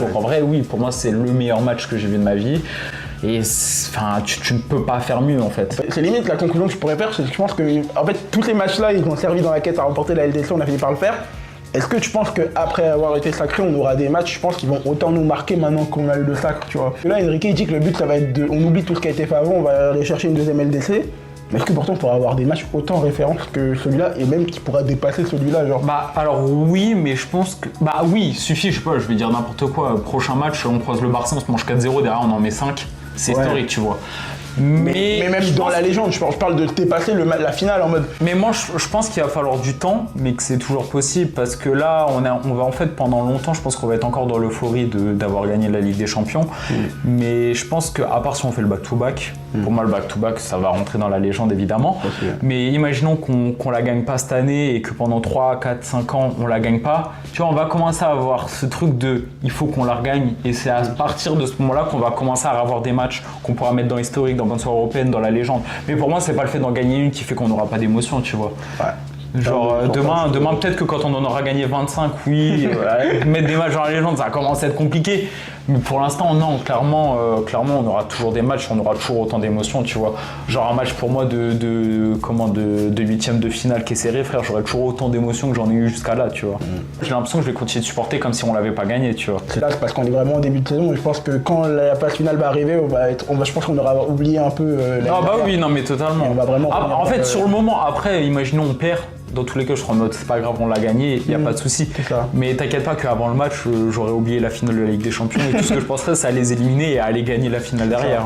Donc en vrai, oui, pour moi, c'est le meilleur match que j'ai vu de ma vie. Et tu ne peux pas faire mieux en fait. C'est limite la conclusion que je pourrais faire, c'est que je pense que en fait tous ces matchs-là, ils ont servi dans la quête à remporter la LDC, on a fini par le faire. Est-ce que tu penses qu'après avoir été sacré, on aura des matchs, je pense qu'ils vont autant nous marquer maintenant qu'on a eu le sacre, tu vois. Là, Enrique il dit que le but, ça va être on oublie tout ce qui a été fait avant, on va aller chercher une deuxième LDC. Mais est-ce que pourtant on pourra avoir des matchs autant références que celui-là et même qui pourra dépasser celui-là, genre? Bah alors oui, mais je pense que... Bah oui, suffit, je sais pas, je vais dire n'importe quoi. Prochain match, on croise le Barça, on se mange 4-0, derrière on en met 5. C'est historique, tu vois. Mais même dans la légende, je parle de dépasser la finale en mode... Mais moi, je pense qu'il va falloir du temps, mais que c'est toujours possible, parce que là, on va en fait, pendant longtemps, je pense qu'on va être encore dans l'euphorie d'avoir gagné la Ligue des Champions. Mais je pense qu'à part si on fait le back-to-back, pour moi, le back-to-back, ça va rentrer dans la légende, évidemment. Mais imaginons qu'on la gagne pas cette année et que pendant 3, 4, 5 ans, on la gagne pas. Tu vois, on va commencer à avoir ce truc de « il faut qu'on la regagne ». Et c'est à partir de ce moment-là qu'on va commencer à avoir des matchs qu'on pourra mettre dans l'historique, dans bonne soirée européenne, dans la légende. Mais pour moi, c'est pas le fait d'en gagner une qui fait qu'on n'aura pas d'émotion, tu vois. Genre demain peut-être que quand on en aura gagné 25, oui, mettre des matchs dans la légende, ça va commencer à être compliqué. Mais pour l'instant, non, clairement, on aura toujours des matchs, on aura toujours autant d'émotions, tu vois. Genre un match pour moi de huitième de finale qui est serré, frère, j'aurais toujours autant d'émotions que j'en ai eu jusqu'à là, tu vois. J'ai l'impression que je vais continuer de supporter comme si on l'avait pas gagné, tu vois. C'est là, c'est parce qu'on est vraiment au début de saison et je pense que quand la phase finale va arriver, je pense qu'on aura oublié un peu Ah bah oui, non mais totalement. On va vraiment en fait, sur le moment, après, imaginons on perd. Dans tous les cas, je serai en mode c'est pas grave, on l'a gagné, il n'y a pas de souci. Mais t'inquiète pas qu'avant le match, j'aurais oublié la finale de la Ligue des Champions et tout ce que je penserais, c'est à les éliminer et à aller gagner la finale derrière.